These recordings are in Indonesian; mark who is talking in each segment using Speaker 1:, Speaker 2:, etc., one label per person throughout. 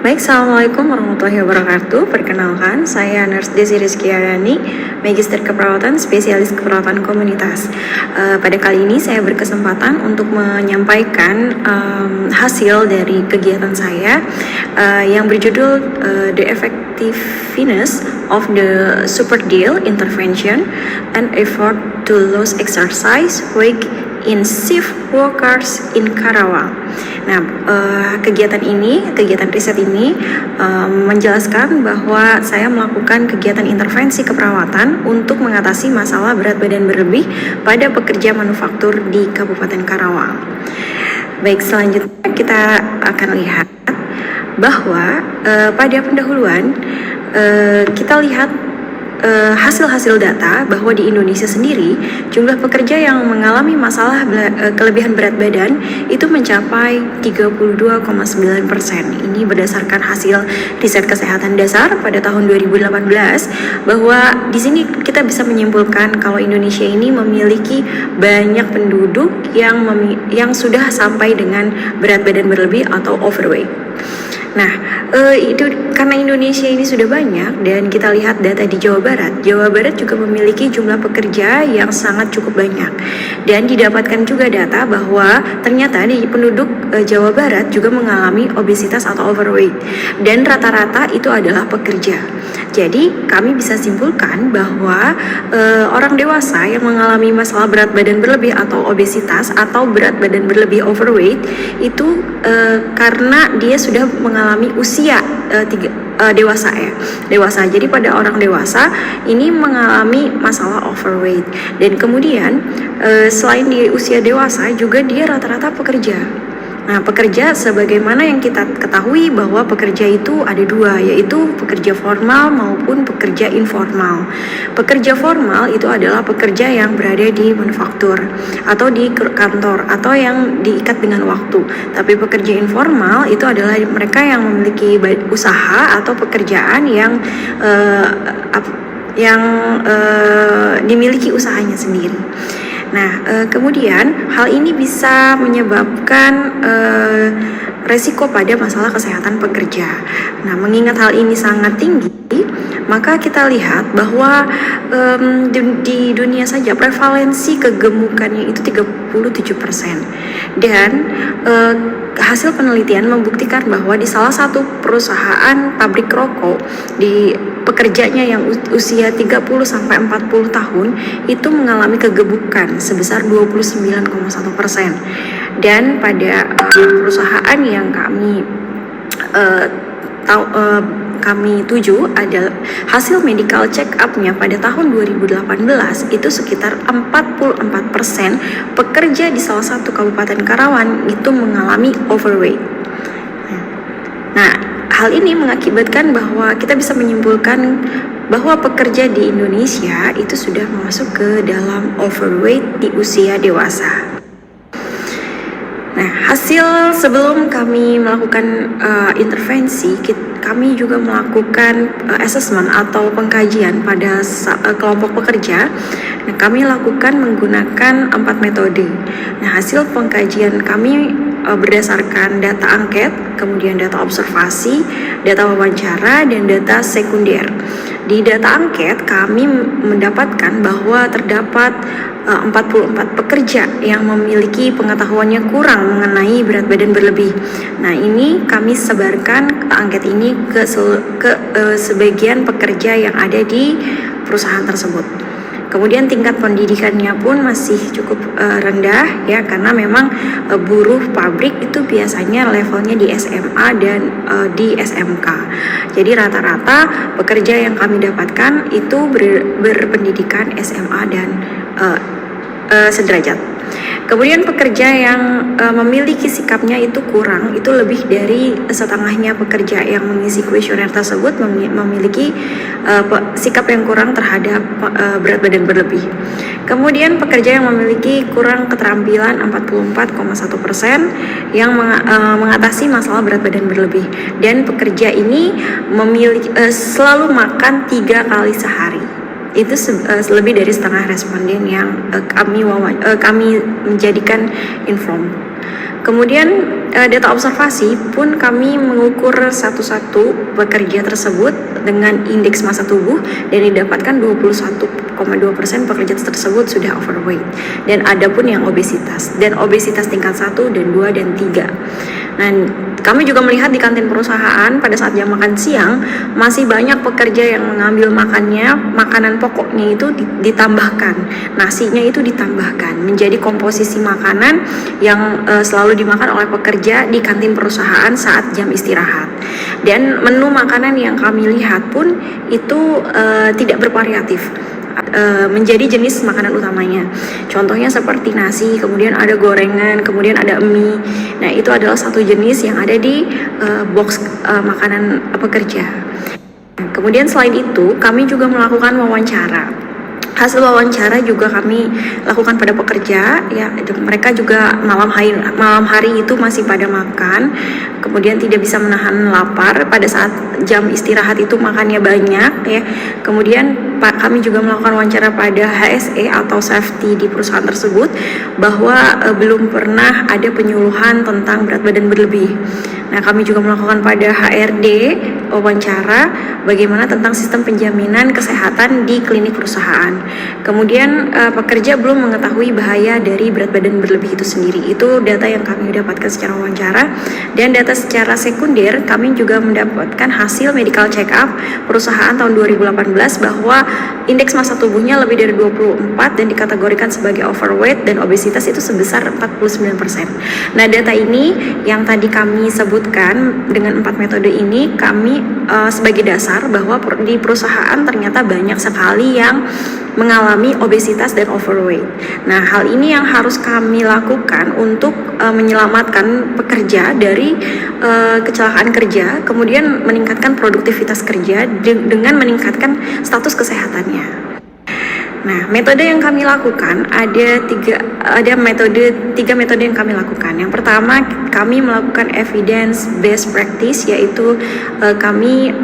Speaker 1: Baik, Assalamualaikum warahmatullahi wabarakatuh. Perkenalkan, saya Nurse Desi Rizkyarani, Magister Keperawatan, Spesialis Keperawatan Komunitas. Pada kali ini saya berkesempatan untuk menyampaikan hasil dari kegiatan saya yang berjudul The Effectiveness of the Super Deal Intervention and Effort to Lose Exercise Weight in Shift Workers in Karawang. Nah, kegiatan riset ini menjelaskan bahwa saya melakukan kegiatan intervensi keperawatan untuk mengatasi masalah berat badan berlebih pada pekerja manufaktur di Kabupaten Karawang. Baik, selanjutnya kita akan lihat bahwa pada pendahuluan kita lihat hasil-hasil data bahwa di Indonesia sendiri jumlah pekerja yang mengalami masalah kelebihan berat badan itu mencapai 32,9%. Ini berdasarkan hasil riset kesehatan dasar pada tahun 2018, bahwa di sini kita bisa menyimpulkan kalau Indonesia ini memiliki banyak penduduk yang sudah sampai dengan berat badan berlebih atau overweight. Nah, itu karena Indonesia ini sudah banyak dan kita lihat data di Jawa Barat juga memiliki jumlah pekerja yang sangat cukup banyak. Dan didapatkan juga data bahwa ternyata di penduduk Jawa Barat juga mengalami obesitas atau overweight. Dan rata-rata itu adalah pekerja. Jadi kami bisa simpulkan bahwa orang dewasa yang mengalami masalah berat badan berlebih atau obesitas atau berat badan berlebih overweight itu karena dia sudah mengalami usia dewasa. Jadi pada orang dewasa ini mengalami masalah overweight, dan kemudian selain di usia dewasa juga dia rata-rata pekerja. Nah, pekerja sebagaimana yang kita ketahui bahwa pekerja itu ada dua, yaitu pekerja formal maupun pekerja informal. Pekerja formal itu adalah pekerja yang berada di manufaktur atau di kantor atau yang diikat dengan waktu. Tapi pekerja informal itu adalah mereka yang memiliki usaha atau pekerjaan yang dimiliki usahanya sendiri. Nah, kemudian hal ini bisa menyebabkan resiko pada masalah kesehatan pekerja. Nah, mengingat hal ini sangat tinggi, maka kita lihat bahwa di dunia saja prevalensi kegemukannya itu 37%. Dan hasil penelitian membuktikan bahwa di salah satu perusahaan pabrik rokok, di pekerjanya yang usia 30 sampai 40 tahun itu mengalami kegemukan sebesar 29,1%. Dan pada perusahaan yang kami tuju adalah hasil medical check up-nya pada tahun 2018 itu sekitar 44% pekerja di salah satu kabupaten Karawang itu mengalami overweight. Nah, hal ini mengakibatkan bahwa kita bisa menyimpulkan bahwa pekerja di Indonesia itu sudah masuk ke dalam overweight di usia dewasa. Nah, hasil sebelum kami melakukan intervensi, kami juga melakukan assessment atau pengkajian pada kelompok pekerja. Nah, kami lakukan menggunakan 4 metode. Nah, hasil pengkajian kami berdasarkan data angket, kemudian data observasi, data wawancara, dan data sekunder. Di data angket kami mendapatkan bahwa terdapat 44 pekerja yang memiliki pengetahuannya kurang mengenai berat badan berlebih. Nah, ini kami sebarkan angket ini ke sebagian pekerja yang ada di perusahaan tersebut. Kemudian tingkat pendidikannya pun masih cukup rendah ya, karena memang buruh pabrik itu biasanya levelnya di SMA dan di SMK. Jadi rata-rata pekerja yang kami dapatkan itu berpendidikan SMA dan sederajat. Kemudian pekerja yang memiliki sikapnya itu kurang, itu lebih dari setengahnya pekerja yang mengisi kuesioner tersebut memiliki sikap yang kurang terhadap berat badan berlebih. Kemudian pekerja yang memiliki kurang keterampilan 44,1% yang mengatasi masalah berat badan berlebih. Dan pekerja ini selalu makan 3 kali sehari. Itu lebih dari setengah responden yang kami menjadikan inform. Kemudian data observasi pun kami mengukur satu-satu pekerja tersebut dengan indeks massa tubuh dan didapatkan 21,2% pekerja tersebut sudah overweight, dan ada pun yang obesitas tingkat 1 dan 2 dan 3. Nah, kami juga melihat di kantin perusahaan pada saat jam makan siang masih banyak pekerja yang mengambil makanan pokoknya itu ditambahkan, nasinya itu ditambahkan menjadi komposisi makanan yang selalu dimakan oleh pekerja di kantin perusahaan saat jam istirahat. Dan menu makanan yang kami lihat pun itu tidak bervariatif menjadi jenis makanan utamanya. Contohnya seperti nasi, kemudian ada gorengan, kemudian ada mie. Nah, itu adalah satu jenis yang ada di box makanan pekerja. Kemudian selain itu, kami juga melakukan wawancara. Hasil wawancara juga kami lakukan pada pekerja, ya, mereka juga malam hari itu masih pada makan, kemudian tidak bisa menahan lapar pada saat jam istirahat itu makannya banyak, ya. Kemudian kami juga melakukan wawancara pada HSE atau safety di perusahaan tersebut bahwa belum pernah ada penyuluhan tentang berat badan berlebih. Nah, kami juga melakukan pada HRD wawancara bagaimana tentang sistem penjaminan kesehatan di klinik perusahaan. Kemudian pekerja belum mengetahui bahaya dari berat badan berlebih itu sendiri. Itu data yang kami dapatkan secara wawancara. Dan data secara sekunder, kami juga mendapatkan hasil medical check up perusahaan tahun 2018 bahwa indeks massa tubuhnya lebih dari 24 dan dikategorikan sebagai overweight dan obesitas itu sebesar 49%. Nah, data ini yang tadi kami sebutkan dengan 4 metode ini kami sebagai dasar bahwa di perusahaan ternyata banyak sekali yang mengalami obesitas dan overweight. Nah, hal ini yang harus kami lakukan untuk menyelamatkan pekerja dari kecelakaan kerja, kemudian meningkatkan produktivitas kerja dengan meningkatkan status kesehatannya. Nah, metode yang kami lakukan tiga metode yang kami lakukan. Yang pertama, kami melakukan evidence based practice, yaitu kami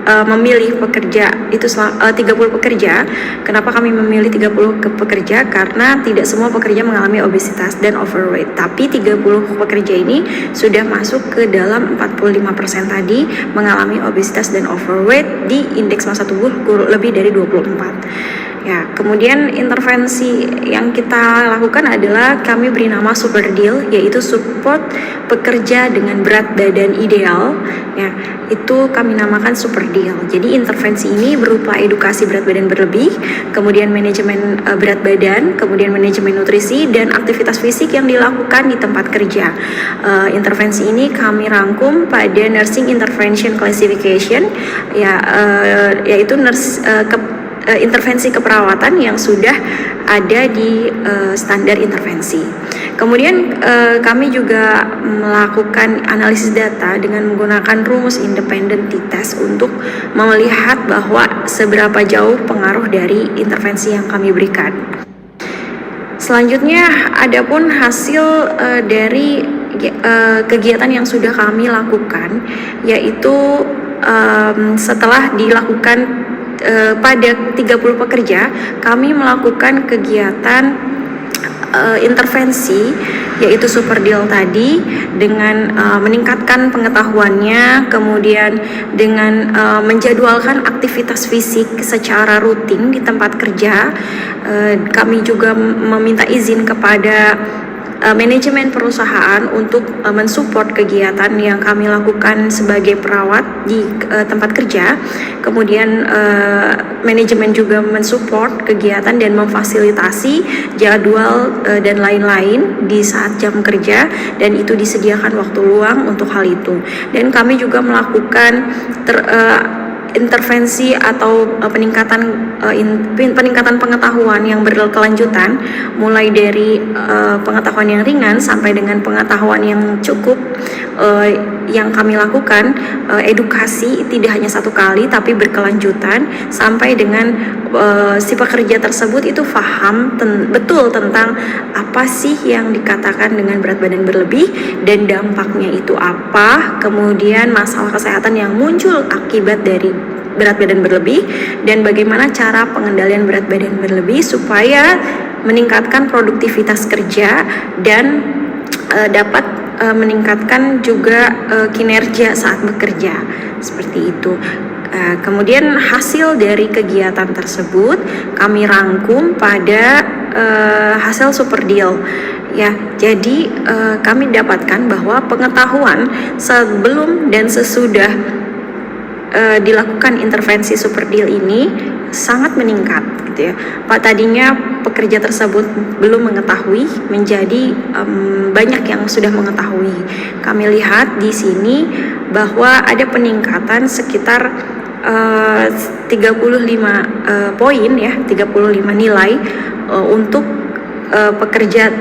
Speaker 1: memilih pekerja itu 30 pekerja. Kenapa kami memilih 30 pekerja? Karena tidak semua pekerja mengalami obesitas dan overweight, tapi 30 pekerja ini sudah masuk ke dalam 45% tadi mengalami obesitas dan overweight di indeks massa tubuh lebih dari 24. Ya, kemudian intervensi yang kita lakukan adalah kami beri nama Super Deal, yaitu support pekerja dengan berat badan ideal. Ya, itu kami namakan Super Deal. Jadi intervensi ini berupa edukasi berat badan berlebih, kemudian manajemen berat badan, kemudian manajemen nutrisi dan aktivitas fisik yang dilakukan di tempat kerja. Intervensi ini kami rangkum pada Nursing Intervention Classification, yaitu intervensi keperawatan yang sudah ada di standar intervensi. Kemudian kami juga melakukan analisis data dengan menggunakan rumus independent t-test untuk melihat bahwa seberapa jauh pengaruh dari intervensi yang kami berikan. Selanjutnya, adapun hasil dari kegiatan yang sudah kami lakukan, yaitu setelah dilakukan pada 30 pekerja, kami melakukan kegiatan intervensi, yaitu Super Deal tadi, dengan meningkatkan pengetahuannya, kemudian dengan menjadwalkan aktivitas fisik secara rutin di tempat kerja. Kami juga meminta izin kepada manajemen perusahaan untuk mensupport kegiatan yang kami lakukan sebagai perawat di tempat kerja. Kemudian manajemen juga mensupport kegiatan dan memfasilitasi jadwal dan lain-lain di saat jam kerja, dan itu disediakan waktu luang untuk hal itu. Dan kami juga melakukan intervensi atau peningkatan pengetahuan yang berkelanjutan, mulai dari pengetahuan yang ringan sampai dengan pengetahuan yang cukup. Yang kami lakukan edukasi tidak hanya satu kali tapi berkelanjutan sampai dengan si pekerja tersebut itu paham betul tentang apa sih yang dikatakan dengan berat badan berlebih dan dampaknya itu apa, kemudian masalah kesehatan yang muncul akibat dari berat badan berlebih, dan bagaimana cara pengendalian berat badan berlebih supaya meningkatkan produktivitas kerja dan dapat meningkatkan juga kinerja saat bekerja, seperti itu. Kemudian hasil dari kegiatan tersebut kami rangkum pada hasil super deal. Ya, jadi kami dapatkan bahwa pengetahuan sebelum dan sesudah dilakukan intervensi super deal ini sangat meningkat, gitu ya. Pak, tadinya pekerja tersebut belum mengetahui, menjadi banyak yang sudah mengetahui. Kami lihat di sini bahwa ada peningkatan sekitar 35 poin ya, 35 nilai untuk pekerja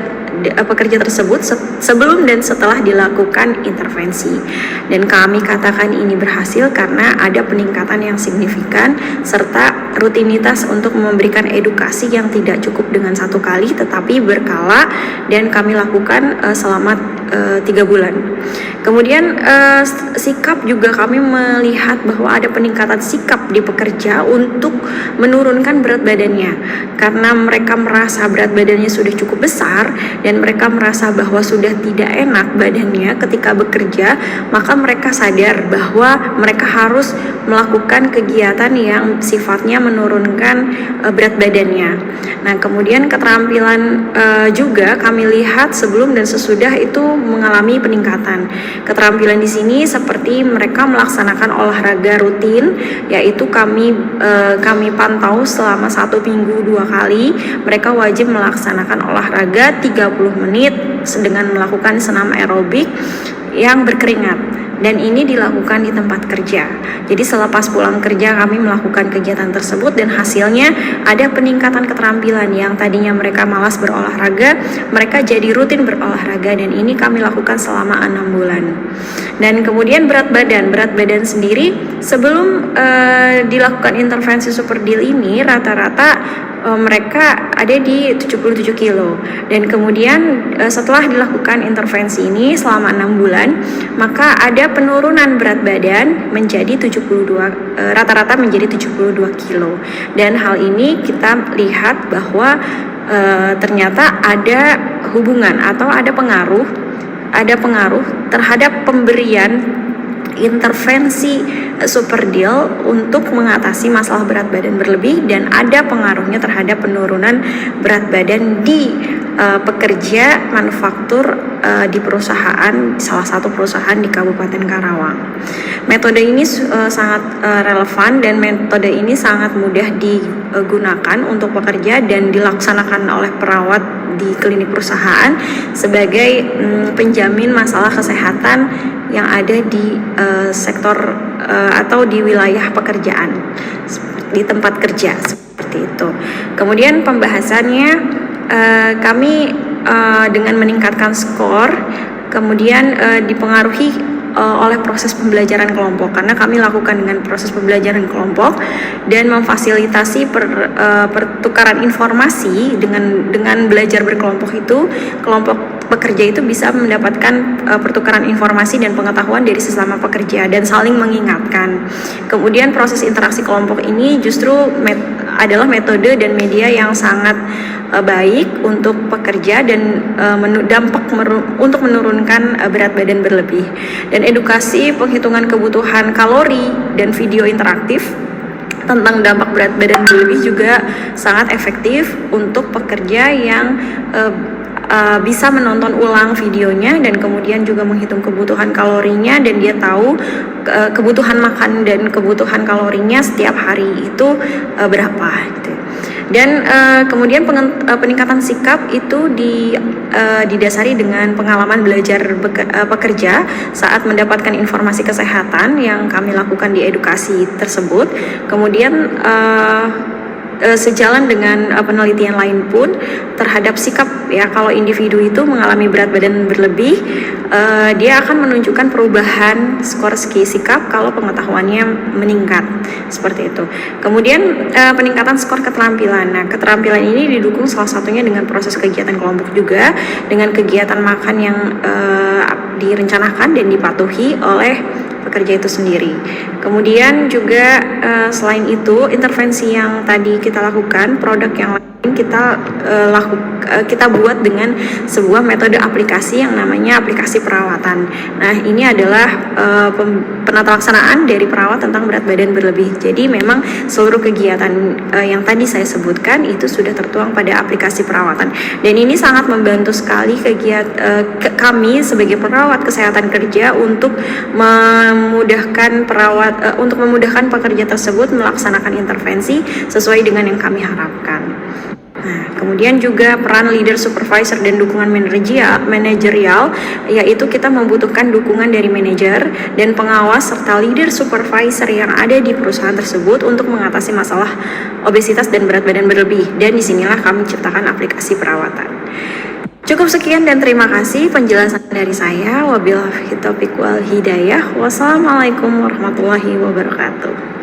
Speaker 1: tersebut sebelum dan setelah dilakukan intervensi. Dan kami katakan ini berhasil karena ada peningkatan yang signifikan serta rutinitas untuk memberikan edukasi yang tidak cukup dengan satu kali tetapi berkala, dan kami lakukan selama 3 bulan. Kemudian sikap juga kami melihat bahwa ada peningkatan sikap di pekerja untuk menurunkan berat badannya karena mereka merasa berat badannya sudah cukup besar dan mereka merasa bahwa sudah tidak enak badannya ketika bekerja, maka mereka sadar bahwa mereka harus melakukan kegiatan yang sifatnya menurunkan berat badannya. Nah, kemudian keterampilan juga kami lihat sebelum dan sesudah itu mengalami peningkatan. Keterampilan di sini seperti mereka melaksanakan olahraga rutin, yaitu kami pantau selama 1 minggu 2 kali. Mereka wajib melaksanakan olahraga 30 menit dengan melakukan senam aerobik yang berkeringat, dan ini dilakukan di tempat kerja. Jadi selepas pulang kerja kami melakukan kegiatan tersebut dan hasilnya ada peningkatan keterampilan. Yang tadinya mereka malas berolahraga, mereka jadi rutin berolahraga, dan ini kami lakukan selama 6 bulan. Dan kemudian berat badan sendiri sebelum dilakukan intervensi super deal ini rata-rata mereka ada di 77 kilo, dan kemudian setelah dilakukan intervensi ini selama 6 bulan maka ada penurunan berat badan menjadi 72, rata-rata menjadi 72 kilo. Dan hal ini kita lihat bahwa ternyata ada hubungan atau ada pengaruh terhadap pemberian intervensi super deal untuk mengatasi masalah berat badan berlebih, dan ada pengaruhnya terhadap penurunan berat badan di pekerja manufaktur di salah satu perusahaan di Kabupaten Karawang. Metode ini sangat relevan dan metode ini sangat mudah digunakan untuk pekerja dan dilaksanakan oleh perawat di klinik perusahaan sebagai penjamin masalah kesehatan yang ada di sektor atau di wilayah pekerjaan di tempat kerja, seperti itu. Kemudian pembahasannya kami dengan meningkatkan skor, kemudian dipengaruhi oleh proses pembelajaran kelompok, karena kami lakukan dengan proses pembelajaran kelompok dan memfasilitasi pertukaran informasi dengan belajar berkelompok. Itu kelompok pekerja itu bisa mendapatkan pertukaran informasi dan pengetahuan dari sesama pekerja dan saling mengingatkan. Kemudian proses interaksi kelompok ini justru adalah metode dan media yang sangat baik untuk pekerja dan dampak untuk menurunkan berat badan berlebih. Dan edukasi penghitungan kebutuhan kalori dan video interaktif tentang dampak berat badan berlebih juga sangat efektif untuk pekerja yang bisa menonton ulang videonya dan kemudian juga menghitung kebutuhan kalorinya, dan dia tahu kebutuhan makan dan kebutuhan kalorinya setiap hari itu berapa gitu. Dan kemudian peningkatan sikap itu didasari dengan pengalaman belajar pekerja saat mendapatkan informasi kesehatan yang kami lakukan di edukasi tersebut. Kemudian sejalan dengan penelitian lain pun terhadap sikap, ya, kalau individu itu mengalami berat badan berlebih, dia akan menunjukkan perubahan skor sikap kalau pengetahuannya meningkat, seperti itu. Kemudian peningkatan skor keterampilan. Nah, keterampilan ini didukung salah satunya dengan proses kegiatan kelompok juga, dengan kegiatan makan yang direncanakan dan dipatuhi oleh pekerja itu sendiri. Kemudian juga selain itu, intervensi yang tadi kita lakukan, produk yang lain kita buat dengan sebuah metode aplikasi yang namanya aplikasi perawatan. Nah, ini adalah penata laksanaan dari perawat tentang berat badan berlebih. Jadi memang seluruh kegiatan yang tadi saya sebutkan itu sudah tertuang pada aplikasi perawatan. Dan ini sangat membantu sekali kami sebagai perawat kesehatan kerja untuk memudahkan pekerja tersebut melaksanakan intervensi sesuai dengan yang kami harapkan. Nah, kemudian juga peran leader, supervisor, dan dukungan manajerial, yaitu kita membutuhkan dukungan dari manajer dan pengawas serta leader supervisor yang ada di perusahaan tersebut untuk mengatasi masalah obesitas dan berat badan berlebih. Dan disinilah kami ciptakan aplikasi perawatan. Cukup sekian dan terima kasih penjelasan dari saya. Wabillahi taufiq wal hidayah. Wassalamualaikum warahmatullahi wabarakatuh.